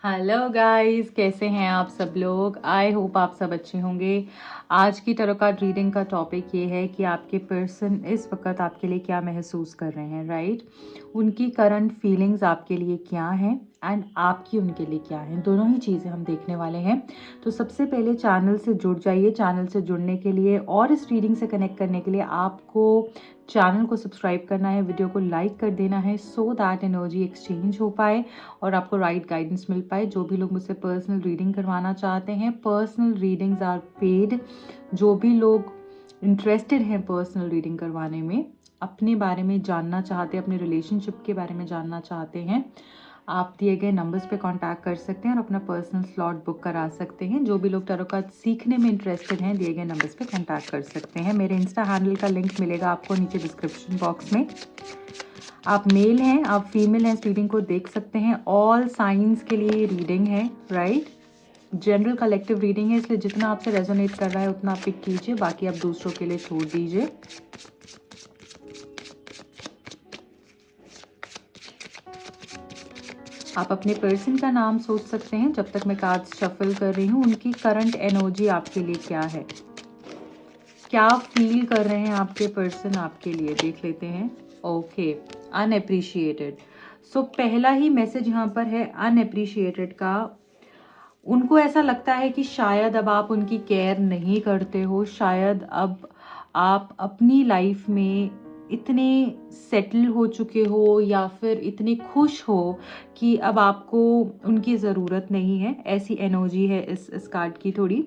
Hello guys, कैसे हैं आप सब लोग। आई होप आप सब अच्छे होंगे। आज की टैरो कार्ड रीडिंग का टॉपिक ये है कि आपके पर्सन इस वक्त आपके लिए क्या महसूस कर रहे हैं, राइट। उनकी करंट फीलिंग्स आपके लिए क्या हैं एंड आपकी उनके लिए क्या है, दोनों ही चीज़ें हम देखने वाले हैं। तो सबसे पहले चैनल से जुड़ जाइए। चैनल से जुड़ने के लिए और इस रीडिंग से कनेक्ट करने के लिए आपको चैनल को सब्सक्राइब करना है, वीडियो को लाइक कर देना है, सो दैट एनर्जी एक्सचेंज हो पाए और आपको राइट गाइडेंस मिल पाए। जो भी लोग मुझसे पर्सनल रीडिंग करवाना चाहते हैं, पर्सनल रीडिंग्स आर पेड। जो भी लोग इंटरेस्टेड हैं पर्सनल रीडिंग करवाने में, अपने बारे में जानना चाहते हैं, अपने रिलेशनशिप के बारे में जानना चाहते हैं, आप दिए गए नंबर्स पे कांटेक्ट कर सकते हैं और अपना पर्सनल स्लॉट बुक करा सकते हैं। जो भी लोग टैरो कार्ड सीखने में इंटरेस्टेड हैं, दिए गए नंबर्स पे कांटेक्ट कर सकते हैं। मेरे इंस्टा हैंडल का लिंक मिलेगा आपको नीचे डिस्क्रिप्शन बॉक्स में। आप मेल हैं, आप फीमेल हैं, इस रीडिंग को देख सकते हैं। ऑल साइंस के लिए रीडिंग है, राइट। जनरल कलेक्टिव रीडिंग है, इसलिए जितना आपसे रेजोनेट कर रहा है उतना आप पिक कीजिए, बाकी आप दूसरों के लिए छोड़ दीजिए। आप अपने पर्सन का नाम सोच सकते हैं जब तक मैं कार्ड्स शफल कर रही हूँ। उनकी करंट एनर्जी आपके लिए क्या है, क्या फील कर रहे हैं आपके पर्सन आपके लिए, देख लेते हैं। ओके, अनएप्रिशिएटेड। सो पहला ही मैसेज यहाँ पर है अनएप्रिशिएटेड का। उनको ऐसा लगता है कि शायद अब आप उनकी केयर नहीं करते हो, शायद अब आप अपनी लाइफ में इतने सेटल हो चुके हो या फिर इतने खुश हो कि अब आपको उनकी ज़रूरत नहीं है। ऐसी एनर्जी है इस कार्ड की थोड़ी।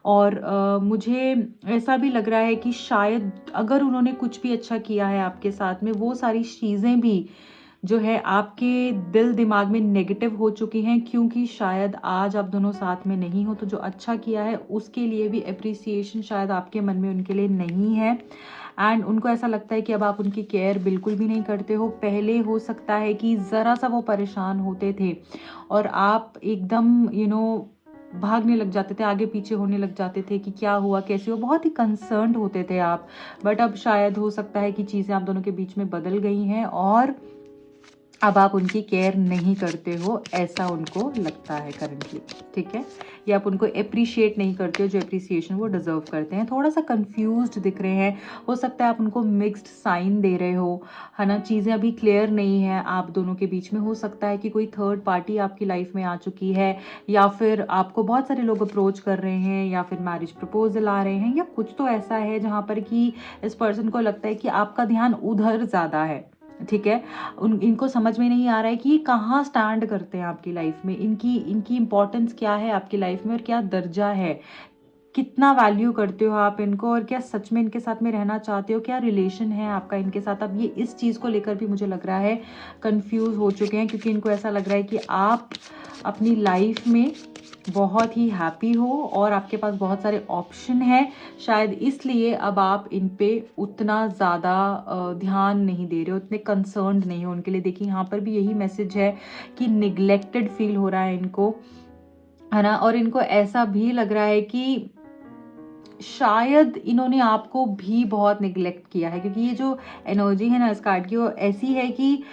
और मुझे ऐसा भी लग रहा है कि शायद अगर उन्होंने कुछ भी अच्छा किया है आपके साथ में, वो सारी चीज़ें भी जो है आपके दिल दिमाग में नेगेटिव हो चुकी हैं, क्योंकि शायद आज आप दोनों साथ में नहीं हो, तो जो अच्छा किया है उसके लिए भी अप्रिसिएशन शायद आपके मन में उनके लिए नहीं है। एंड उनको ऐसा लगता है कि अब आप उनकी केयर बिल्कुल भी नहीं करते हो। पहले हो सकता है कि ज़रा सा वो परेशान होते थे और आप एकदम भागने लग जाते थे, आगे पीछे होने लग जाते थे कि क्या हुआ, कैसे हो, बहुत ही कंसर्न्ड होते थे आप। बट अब शायद हो सकता है कि चीज़ें आप दोनों के बीच में बदल गई हैं और अब आप उनकी केयर नहीं करते हो, ऐसा उनको लगता है करंटली, ठीक है। या आप उनको अप्रिशिएट नहीं करते हो जो अप्रिसिएशन वो डिजर्व करते हैं। थोड़ा सा कंफ्यूज्ड दिख रहे हैं, हो सकता है आप उनको मिक्स्ड साइन दे रहे हो, है ना। चीज़ें अभी क्लियर नहीं है आप दोनों के बीच में। हो सकता है कि कोई थर्ड पार्टी आपकी लाइफ में आ चुकी है, या फिर आपको बहुत सारे लोग अप्रोच कर रहे हैं, या फिर मैरिज प्रपोजल आ रहे हैं, या कुछ तो ऐसा है जहाँ पर कि इस पर्सन को लगता है कि आपका ध्यान उधर ज़्यादा है, ठीक है। इनको समझ में नहीं आ रहा है कि ये कहाँ स्टैंड करते हैं आपकी लाइफ में, इनकी इनकी इंपॉर्टेंस क्या है आपकी लाइफ में और क्या दर्जा है, कितना वैल्यू करते हो आप इनको, और क्या सच में इनके साथ में रहना चाहते हो, क्या रिलेशन है आपका इनके साथ। अब ये इस चीज़ को लेकर भी मुझे लग रहा है कंफ्यूज हो चुके हैं, क्योंकि इनको ऐसा लग रहा है कि आप अपनी लाइफ में बहुत ही हैप्पी हो और आपके पास बहुत सारे ऑप्शन हैं। शायद इसलिए अब आप इन पे उतना ज़्यादा ध्यान नहीं दे रहे हो, उतने कंसर्न्ड नहीं हो उनके लिए। देखिए यहाँ पर भी यही मैसेज है कि निग्लेक्टेड फील हो रहा है इनको, है ना। और इनको ऐसा भी लग रहा है कि शायद इन्होंने आपको भी बहुत निग्लेक्ट किया है, क्योंकि ये जो एनर्जी है ना इस कार्ड की, वो ऐसी है कि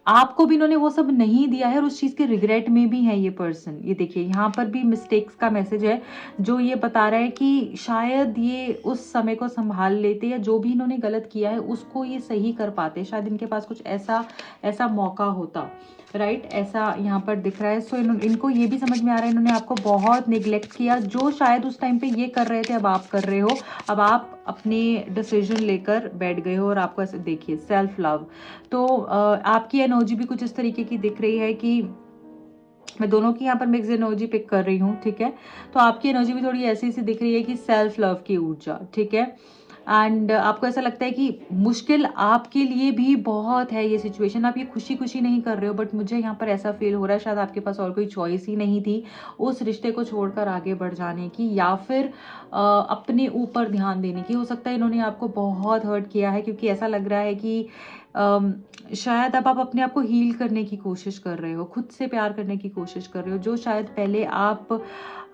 आपको भी इन्होंने वो सब नहीं दिया है और उस चीज़ के रिग्रेट में भी है ये पर्सन। ये देखिए यहाँ पर भी मिस्टेक्स का मैसेज है, जो ये बता रहा है कि शायद ये उस समय को संभाल लेते, या जो भी इन्होंने गलत किया है उसको ये सही कर पाते। शायद इनके पास कुछ ऐसा ऐसा मौका होता, राइट, ऐसा यहाँ पर दिख रहा है। सो इनको ये भी समझ में आ रहा है इन्होंने आपको बहुत निग्लेक्ट किया, जो शायद उस टाइम पे ये कर रहे थे अब आप कर रहे हो। अब आप अपने डिसीजन लेकर बैठ गए हो और आपको ऐसे देखिए सेल्फ लव। तो आपकी एनर्जी भी कुछ इस तरीके की दिख रही है कि मैं दोनों की यहाँ पर मिक्स एनर्जी पिक कर रही हूँ, ठीक है। तो आपकी एनर्जी भी थोड़ी ऐसी सी दिख रही है कि सेल्फ लव की ऊर्जा, ठीक है। एंड आपको ऐसा लगता है कि मुश्किल आपके लिए भी बहुत है ये सिचुएशन, आप ये खुशी खुशी नहीं कर रहे हो, बट मुझे यहाँ पर ऐसा फील हो रहा है शायद आपके पास और कोई चॉइस ही नहीं थी उस रिश्ते को छोड़कर आगे बढ़ जाने की, या फिर अपने ऊपर ध्यान देने की। हो सकता है इन्होंने आपको बहुत हर्ट किया है, क्योंकि ऐसा लग रहा है कि शायद अब आप अपने आप को हील करने की कोशिश कर रहे हो, खुद से प्यार करने की कोशिश कर रहे हो, जो शायद पहले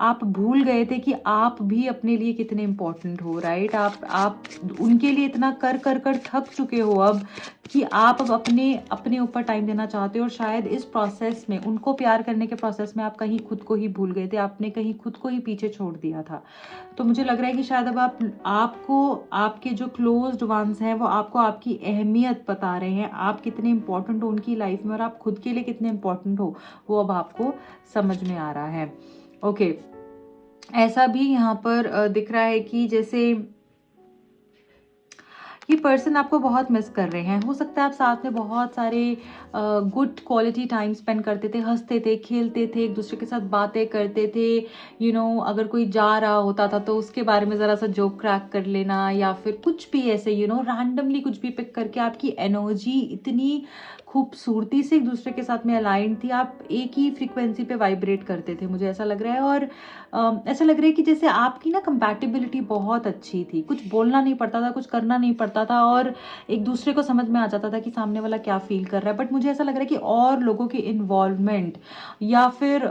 आप भूल गए थे कि आप भी अपने लिए कितने इम्पोर्टेंट हो, राइट। आप उनके लिए इतना कर कर कर थक चुके हो अब कि आप अब अपने ऊपर टाइम देना चाहते हो। और शायद इस प्रोसेस में, उनको प्यार करने के प्रोसेस में आप कहीं खुद को ही भूल गए थे, आपने कहीं खुद को ही पीछे छोड़ दिया था। तो मुझे लग रहा है कि शायद अब आपको आपके जो क्लोज्ड वंस हैं वो आपको आपकी अहमियत बता रहे हैं, आप कितने इंपॉर्टेंट हो उनकी लाइफ में और आप खुद के लिए कितने इंपॉर्टेंट हो, वो अब आपको समझ में आ रहा है। ओके, ऐसा भी यहाँ पर दिख रहा है कि जैसे ये पर्सन आपको बहुत मिस कर रहे हैं। हो सकता है आप साथ में बहुत सारे गुड क्वालिटी टाइम स्पेंड करते थे, हंसते थे, खेलते थे, एक दूसरे के साथ बातें करते थे। अगर कोई जा रहा होता था तो उसके बारे में ज़रा सा जोक क्रैक कर लेना, या फिर कुछ भी ऐसे रैंडमली कुछ भी पिक करके। आपकी एनर्जी इतनी खूबसूरती से एक दूसरे के साथ में अलाइंड थी, आप एक ही फ्रीक्वेंसी पे वाइब्रेट करते थे, मुझे ऐसा लग रहा है। और ऐसा लग रहा है कि जैसे आपकी ना कंपैटिबिलिटी बहुत अच्छी थी, कुछ बोलना नहीं पड़ता था, कुछ करना नहीं पड़ता था, और एक दूसरे को समझ में आ जाता था कि सामने वाला क्या फील कर रहा है। बट मुझे ऐसा लग रहा है कि और लोगों की इन्वॉल्वमेंट या फिर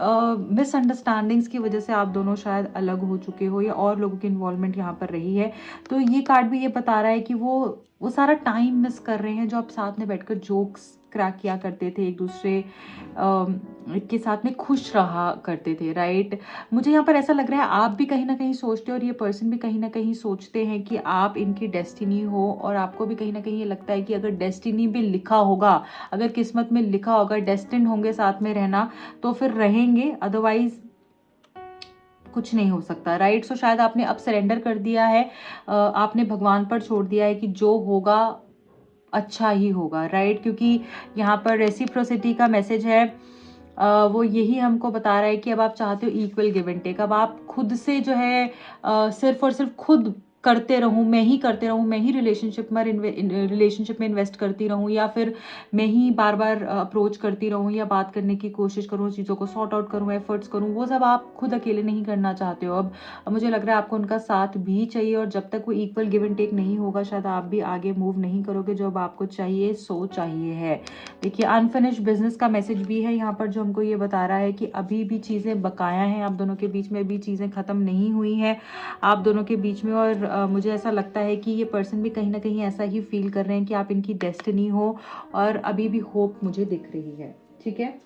मिसअंडरस्टैंडिंग्स की वजह से आप दोनों शायद अलग हो चुके हो, या और लोगों की इन्वॉल्वमेंट यहाँ पर रही है। तो ये कार्ड भी ये बता रहा है कि वो सारा टाइम मिस कर रहे हैं जो आप साथ में बैठकर जोक्स क्रैक किया करते थे, एक दूसरे के साथ में खुश रहा करते थे, राइट। मुझे यहाँ पर ऐसा लग रहा है आप भी कहीं ना कहीं सोचते हो, और ये पर्सन भी कहीं ना कहीं सोचते हैं कि आप इनकी डेस्टिनी हो। और आपको भी कहीं ना कहीं ये लगता है कि अगर डेस्टिनी भी लिखा होगा, अगर किस्मत में लिखा होगा, डेस्टिन्ड होंगे साथ में रहना, तो फिर रहेंगे, अदरवाइज कुछ नहीं हो सकता, राइट। सो शायद आपने अब सरेंडर कर दिया है, आपने भगवान पर छोड़ दिया है कि जो होगा अच्छा ही होगा, राइट। क्योंकि यहाँ पर रेसिप्रोसिटी का मैसेज है, वो यही हमको बता रहा है कि अब आप चाहते हो इक्वल गिव एंड टेक। अब आप खुद से जो है सिर्फ और सिर्फ खुद करते रहूं, मैं ही करते रहूं, मैं ही रिलेशनशिप में इन्वेस्ट करती रहूं, या फिर मैं ही बार बार अप्रोच करती रहूं, या बात करने की कोशिश करूं, चीज़ों को सॉर्ट आउट करूं, एफर्ट्स करूं, वो सब आप खुद अकेले नहीं करना चाहते हो। अब मुझे लग रहा है आपको उनका साथ भी चाहिए, और जब तक वो इक्वल गिव एंड टेक नहीं होगा, शायद आप भी आगे मूव नहीं करोगे। जो अब आपको चाहिए सो चाहिए है। देखिए, अनफिनिश्ड बिजनेस का मैसेज भी है यहाँ पर, जो हमको ये बता रहा है कि अभी भी चीज़ें बकाया हैं, आप दोनों के बीच में भी चीज़ें ख़त्म नहीं हुई हैं आप दोनों के बीच में। और मुझे ऐसा लगता है कि ये पर्सन भी कहीं ना कहीं ऐसा ही फील कर रहे हैं कि आप इनकी डेस्टिनी हो, और अभी भी होप मुझे दिख रही है, ठीक है।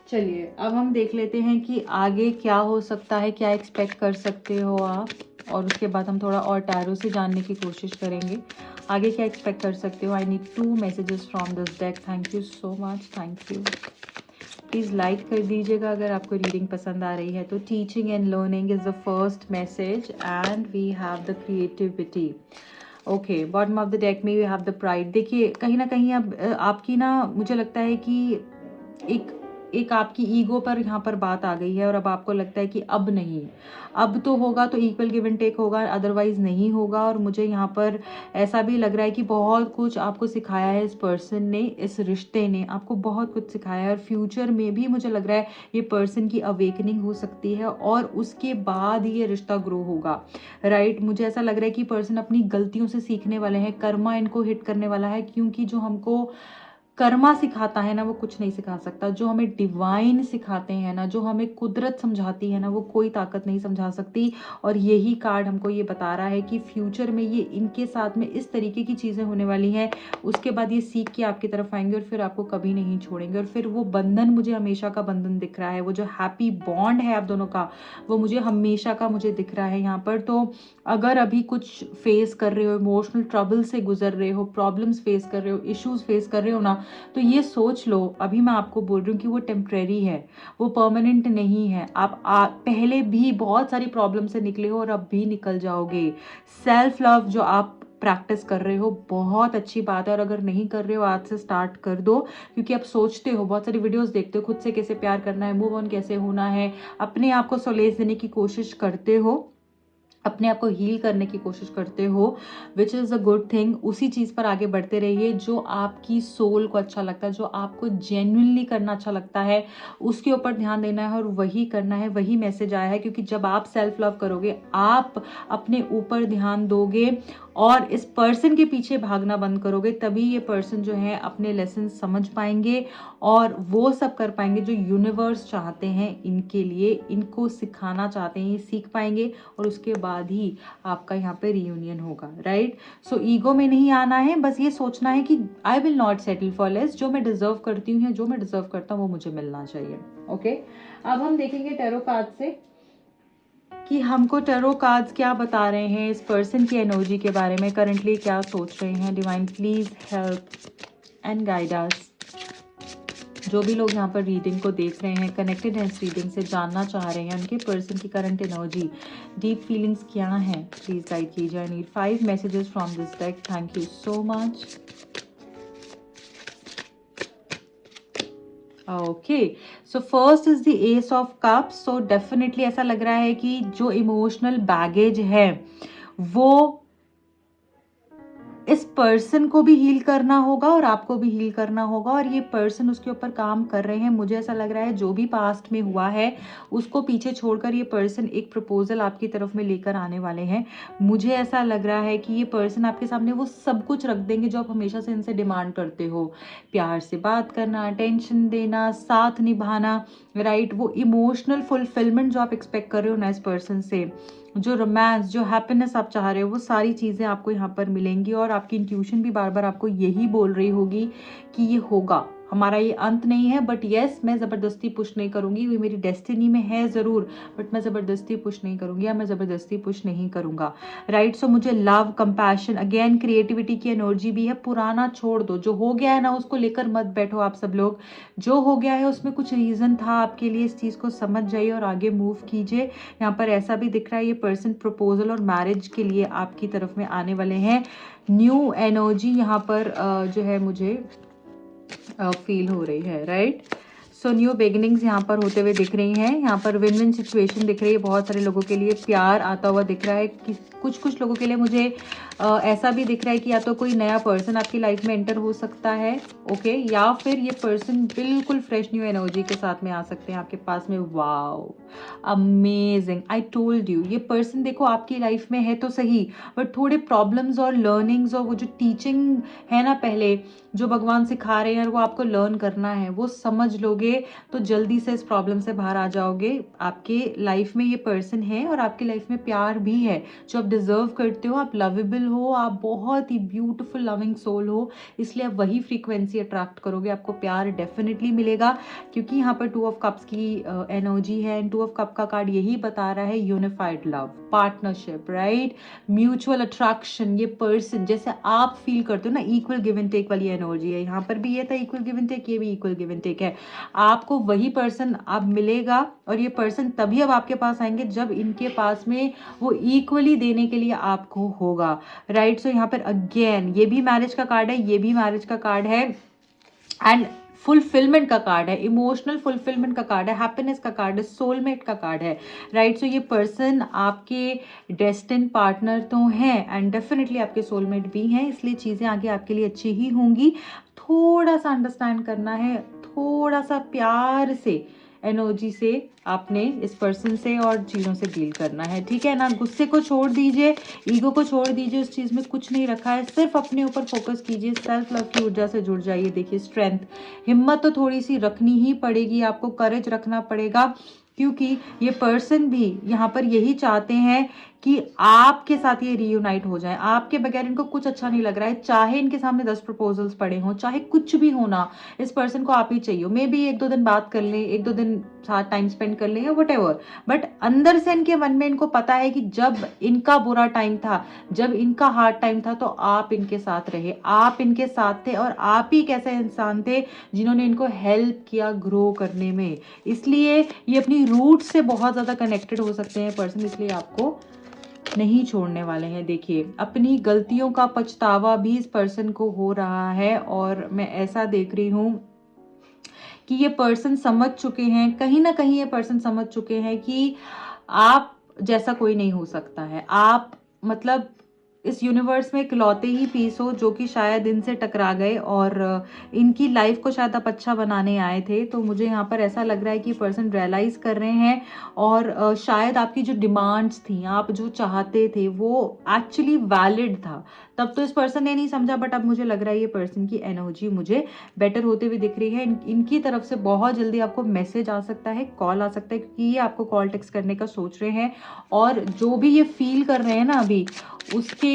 चलिए, अब हम देख लेते हैं कि आगे क्या हो सकता है, क्या एक्सपेक्ट कर सकते हो आप, और उसके बाद हम थोड़ा और टैरो से जानने की कोशिश करेंगे आगे क्या एक्सपेक्ट कर सकते हो। I need 2 messages from this deck. Thank you so much, thank you. Please like कर दीजिएगा अगर आपको रीडिंग पसंद आ रही है तो। Teaching and learning is the first message, and we have the creativity. Okay, bottom of the deck में we have the pride. देखिए, कहीं ना कहीं अब आपकी ना, मुझे लगता है कि एक आपकी ईगो पर यहाँ पर बात आ गई है, और अब आपको लगता है कि अब नहीं, अब तो होगा तो इक्वल गिव एंड टेक होगा, अदरवाइज नहीं होगा। और मुझे यहाँ पर ऐसा भी लग रहा है कि बहुत कुछ आपको सिखाया है इस पर्सन ने, इस रिश्ते ने आपको बहुत कुछ सिखाया है, और फ्यूचर में भी मुझे लग रहा है ये पर्सन की अवेकनिंग हो सकती है, और उसके बाद ये रिश्ता ग्रो होगा, राइट। मुझे ऐसा लग रहा है कि पर्सन अपनी गलतियों से सीखने वाले हैं, कर्मा इनको हिट करने वाला है, क्योंकि जो हमको कर्मा सिखाता है ना, वो कुछ नहीं सिखा सकता। जो हमें डिवाइन सिखाते हैं ना, जो हमें कुदरत समझाती है ना, वो कोई ताकत नहीं समझा सकती। और यही कार्ड हमको ये बता रहा है कि फ्यूचर में ये इनके साथ में इस तरीके की चीज़ें होने वाली हैं, उसके बाद ये सीख के आपकी तरफ आएंगे, और फिर आपको कभी नहीं छोड़ेंगे। और फिर वो बंधन मुझे हमेशा का बंधन दिख रहा है, वो जो हैप्पी बॉन्ड है आप दोनों का, वो मुझे हमेशा का मुझे दिख रहा है यहाँ पर। तो अगर अभी कुछ फेस कर रहे हो, इमोशनल ट्रबल से गुजर रहे हो, प्रॉब्लम्स फेस कर रहे हो, इश्यूज फेस कर रहे हो ना, तो ये सोच लो, अभी मैं आपको बोल रही हूँ कि वो टेम्परेरी है, वो परमानेंट नहीं है। आप पहले भी बहुत सारी प्रॉब्लम से निकले हो, और अब भी निकल जाओगे। सेल्फ लव जो आप प्रैक्टिस कर रहे हो, बहुत अच्छी बात है, और अगर नहीं कर रहे हो आज से स्टार्ट कर दो। क्योंकि आप सोचते हो, बहुत सारी वीडियोस देखते हो, खुद से कैसे प्यार करना है, मूव ऑन कैसे होना है, अपने आप को सोलेज देने की कोशिश करते हो, अपने आप को हील करने की कोशिश करते हो, which is a good thing. उसी चीज़ पर आगे बढ़ते रहिए, जो आपकी सोल को अच्छा लगता है, जो आपको जेन्युइनली करना अच्छा लगता है, उसके ऊपर ध्यान देना है और वही करना है। वही मैसेज आया है, क्योंकि जब आप सेल्फ लव करोगे, आप अपने ऊपर ध्यान दोगे, और इस पर्सन के पीछे भागना बंद करोगे, तभी ये पर्सन जो है अपने लेसन समझ पाएंगे और वो सब कर पाएंगे जो यूनिवर्स चाहते हैं इनके लिए, इनको सिखाना चाहते हैं, ये सीख पाएंगे और उसके बाद ही आपका यहाँ पे रियूनियन होगा, राइट। सो ईगो में नहीं आना है, बस ये सोचना है कि I will not settle for less, जो मैं डिजर्व करती हूँ, जो मैं डिजर्व करता हूँ वो मुझे मिलना चाहिए। ओके, अब हम देखेंगे टैरो कार्ड से कि हमको टैरो कार्ड्स क्या बता रहे हैं इस पर्सन की एनर्जी के बारे में, करंटली क्या सोच रहे हैं। Divine please help and guide us. जो भी लोग यहाँ पर रीडिंग को देख रहे हैं, कनेक्टेड हैं इस रीडिंग से, जानना चाह रहे हैं उनके पर्सन की करंट एनर्जी, डीप फीलिंग्स क्या हैं, प्लीज गाइड कीजिए। I need 5 messages from this deck, thank you so much. Okay, so first is the S of cups. So definitely ऐसा लग रहा है कि जो इमोशनल बैगेज है वो इस पर्सन को भी हील करना होगा और आपको भी हील करना होगा, और ये पर्सन उसके ऊपर काम कर रहे हैं। मुझे ऐसा लग रहा है जो भी पास्ट में हुआ है उसको पीछे छोड़कर ये पर्सन एक प्रपोजल आपकी तरफ में लेकर आने वाले हैं। मुझे ऐसा लग रहा है कि ये पर्सन आपके सामने वो सब कुछ रख देंगे जो आप हमेशा से इनसे डिमांड करते हो, प्यार से बात करना, अटेंशन देना, साथ निभाना, राइट। वो इमोशनल फुलफिलमेंट जो आप एक्सपेक्ट कर रहे हो ना इस पर्सन से, जो रोमांस, जो हैप्पीनेस आप चाह रहे हो, वो सारी चीज़ें आपको यहाँ पर मिलेंगी। और आपकी इंट्यूशन भी बार बार आपको यही बोल रही होगी कि ये होगा, हमारा ये अंत नहीं है। बट यस, मैं ज़बरदस्ती पुश नहीं करूँगी, ये मेरी डेस्टिनी में है ज़रूर, बट मैं ज़बरदस्ती पुश नहीं करूँगी या मैं ज़बरदस्ती पुश नहीं करूँगा, राइट। सो मुझे लव, कंपैशन, अगेन क्रिएटिविटी की एनर्जी भी है। पुराना छोड़ दो, जो हो गया है ना उसको लेकर मत बैठो आप सब लोग। जो हो गया है उसमें कुछ रीज़न था आपके लिए, इस चीज़ को समझ जाइए और आगे मूव कीजिए। यहाँ पर ऐसा भी दिख रहा है ये पर्सन प्रपोजल और मैरिज के लिए आपकी तरफ में आने वाले हैं। न्यू एनर्जी यहाँ पर जो है मुझे फील हो रही है, राइट। सो न्यू बिगिनिंग्स यहाँ पर होते हुए दिख रही हैं। यहाँ पर विन विन सिचुएशन दिख रही है बहुत सारे लोगों के लिए, प्यार आता हुआ दिख रहा है कि कुछ लोगों के लिए मुझे ऐसा भी दिख रहा है कि या तो कोई नया पर्सन आपकी लाइफ में एंटर हो सकता है, ओके, या फिर ये पर्सन बिल्कुल फ्रेश न्यू एनर्जी के साथ में आ सकते हैं आपके पास में। Wow, amazing, I told you, ये पर्सन देखो आपकी लाइफ में है तो सही, बट थोड़े प्रॉब्लम्स और लर्निंग्स और वो जो टीचिंग है ना पहले जो भगवान सिखा रहे हैं वो आपको लर्न करना है, वो समझ लोगे तो जल्दी से इस प्रॉब्लम से बाहर आ जाओगे। आपके लाइफ में ये पर्सन है और आपकी लाइफ में प्यार भी है जो आप डिजर्व करते हो। आप लवेबल हो, आप बहुत ही ब्यूटीफुल लविंग सोल हो, इसलिए आप वही फ्रीक्वेंसी अट्रैक्ट करोगे, आपको प्यार डेफिनेटली मिलेगा। क्योंकि यहाँ पर 2 ऑफ कप्स की एनर्जी है एंड 2 ऑफ कप का कार्ड यही बता रहा है unified love, partnership, right, mutual attraction. ये पर्सन जैसे आप फील करते हो ना, इक्वल गिव एंड टेक वाली एनर्जी है। यहाँ पर भी ये था इक्वल गिव एंड टेक, ये भी इक्वल गिव एंड टेक है। आपको वही पर्सन अब मिलेगा और ये पर्सन तभी अब आपके पास आएंगे जब इनके पास में वो इक्वली देने के लिए आपको होगा, राइट। सो यहाँ पर अगेन ये भी मैरिज का कार्ड है, ये भी मैरिज का कार्ड है एंड फुलफिलमेंट का कार्ड है, इमोशनल फुलफिलमेंट का कार्ड है, हैप्पीनेस का कार्ड है, सोलमेट का कार्ड है, राइट। सो ये पर्सन आपके डेस्टिन पार्टनर तो हैं एंड डेफिनेटली आपके सोलमेट भी हैं, इसलिए चीज़ें आगे आपके लिए अच्छी ही होंगी। थोड़ा सा अंडरस्टैंड करना है, थोड़ा सा प्यार से एनर्जी से आपने इस पर्सन से और चीज़ों से डील करना है, ठीक है ना। गुस्से को छोड़ दीजिए, ईगो को छोड़ दीजिए, उस चीज़ में कुछ नहीं रखा है, सिर्फ अपने ऊपर फोकस कीजिए, सेल्फ लव की ऊर्जा से जुड़ जाइए। देखिए स्ट्रेंथ, हिम्मत तो थोड़ी सी रखनी ही पड़ेगी आपको, करेज रखना पड़ेगा, क्योंकि ये पर्सन भी यहाँ पर यही चाहते हैं कि आपके साथ ये रीयूनाइट हो जाए। आपके बगैर इनको कुछ अच्छा नहीं लग रहा है, चाहे इनके सामने 10 प्रपोजल्स पड़े हों, चाहे कुछ भी होना, इस पर्सन को आप ही चाहिए। मे बी 1-2 दिन बात कर लें, 1-2 दिन साथ टाइम स्पेंड कर लें या व्हाटएवर, बट अंदर से इनके मन में इनको पता है कि जब इनका बुरा टाइम था, जब इनका हार्ड टाइम था, तो आप इनके साथ रहे, आप इनके साथ थे और आप ही एक ऐसे इंसान थे जिन्होंने इनको हेल्प किया ग्रो करने में। इसलिए ये अपनी रूट से बहुत ज़्यादा कनेक्टेड हो सकते हैं पर्सन, इसलिए आपको नहीं छोड़ने वाले हैं। देखिए अपनी गलतियों का पछतावा भी इस पर्सन को हो रहा है और मैं ऐसा देख रही हूँ कि ये पर्सन समझ चुके हैं, कहीं ना कहीं ये पर्सन समझ चुके हैं कि आप जैसा कोई नहीं हो सकता है। आप मतलब इस यूनिवर्स में इकलौते ही पीस हो जो कि शायद इनसे टकरा गए और इनकी लाइफ को शायद आप अच्छा बनाने आए थे। तो मुझे यहाँ पर ऐसा लग रहा है कि पर्सन रियलाइज कर रहे हैं और शायद आपकी जो डिमांड्स थी, आप जो चाहते थे, वो एक्चुअली वैलिड था। तब तो इस पर्सन ने नहीं समझा, बट अब मुझे लग रहा है ये पर्सन की एनर्जी मुझे बेटर होते हुए दिख रही है। इनकी तरफ से बहुत जल्दी आपको मैसेज आ सकता है, कॉल आ सकता है, क्योंकि ये आपको कॉल टेक्स्ट करने का सोच रहे हैं। और जो भी ये फील कर रहे हैं ना अभी, उसके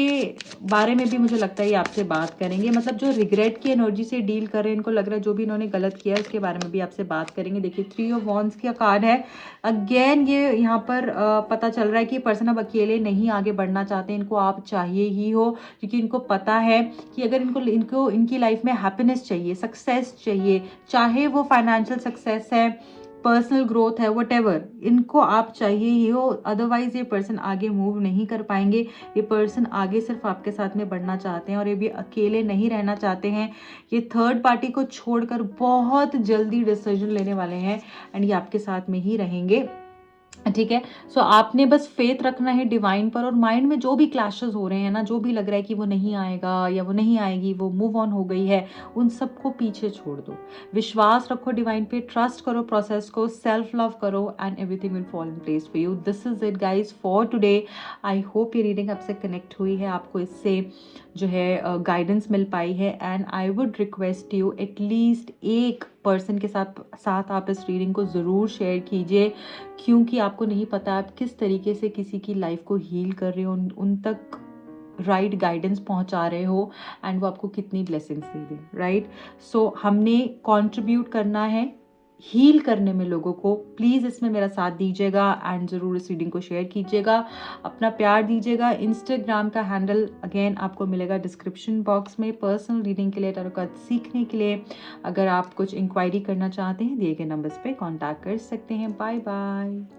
बारे में भी मुझे लगता है ये आपसे बात करेंगे। मतलब जो रिग्रेट की एनर्जी से डील कर रहे हैं, इनको लग रहा है जो भी इन्होंने गलत किया है उसके बारे में भी आपसे बात करेंगे। देखिए 3 ऑफ वॉन्ड्स का कार्ड है। अगेन ये यहाँ पर पता चल रहा है कि पर्सन अब अकेले नहीं आगे बढ़ना चाहते, इनको आप चाहिए ही हो, क्योंकि इनको पता है कि अगर इनको इनकी लाइफ में हैप्पीनेस चाहिए, सक्सेस चाहिए, चाहे वो फाइनेंशियल सक्सेस है, पर्सनल ग्रोथ है, व्हाटएवर, इनको आप चाहिए ही हो। अदरवाइज ये पर्सन आगे मूव नहीं कर पाएंगे। ये पर्सन आगे सिर्फ आपके साथ में बढ़ना चाहते हैं और ये भी अकेले नहीं रहना चाहते हैं। ये थर्ड पार्टी को छोड़कर बहुत जल्दी डिसीजन लेने वाले हैं एंड ये आपके साथ में ही रहेंगे। ठीक है, सो आपने बस फेथ रखना है डिवाइन पर, और माइंड में जो भी क्लैशेस हो रहे हैं ना, जो भी लग रहा है कि वो नहीं आएगा या वो नहीं आएगी, वो मूव ऑन हो गई है, उन सबको पीछे छोड़ दो। विश्वास रखो डिवाइन पे, ट्रस्ट करो प्रोसेस को, सेल्फ लव करो and everything will fall in place for you. This is it guys for today. I hope ये रीडिंग आपसे कनेक्ट हुई है, आपको इससे जो है गाइडेंस मिल पाई है। And I would request you at least एक पर्सन के साथ आप इस रीडिंग को ज़रूर शेयर कीजिए, क्योंकि आपको नहीं पता आप किस तरीके से किसी की लाइफ को हील कर रहे हो, उन तक राइट गाइडेंस पहुंचा रहे हो एंड वो आपको कितनी ब्लेसिंग्स दे दे। राइट, सो हमने कंट्रीब्यूट करना है हील करने में लोगों को। प्लीज़ इसमें मेरा साथ दीजिएगा एंड ज़रूर इस रीडिंग को शेयर कीजिएगा, अपना प्यार दीजिएगा। इंस्टाग्राम का हैंडल अगेन आपको मिलेगा डिस्क्रिप्शन बॉक्स में, पर्सनल रीडिंग के लिए, टैरो कार्ड सीखने के लिए। अगर आप कुछ इंक्वायरी करना चाहते हैं दिए गए नंबर्स पे कांटेक्ट कर सकते हैं। Bye bye.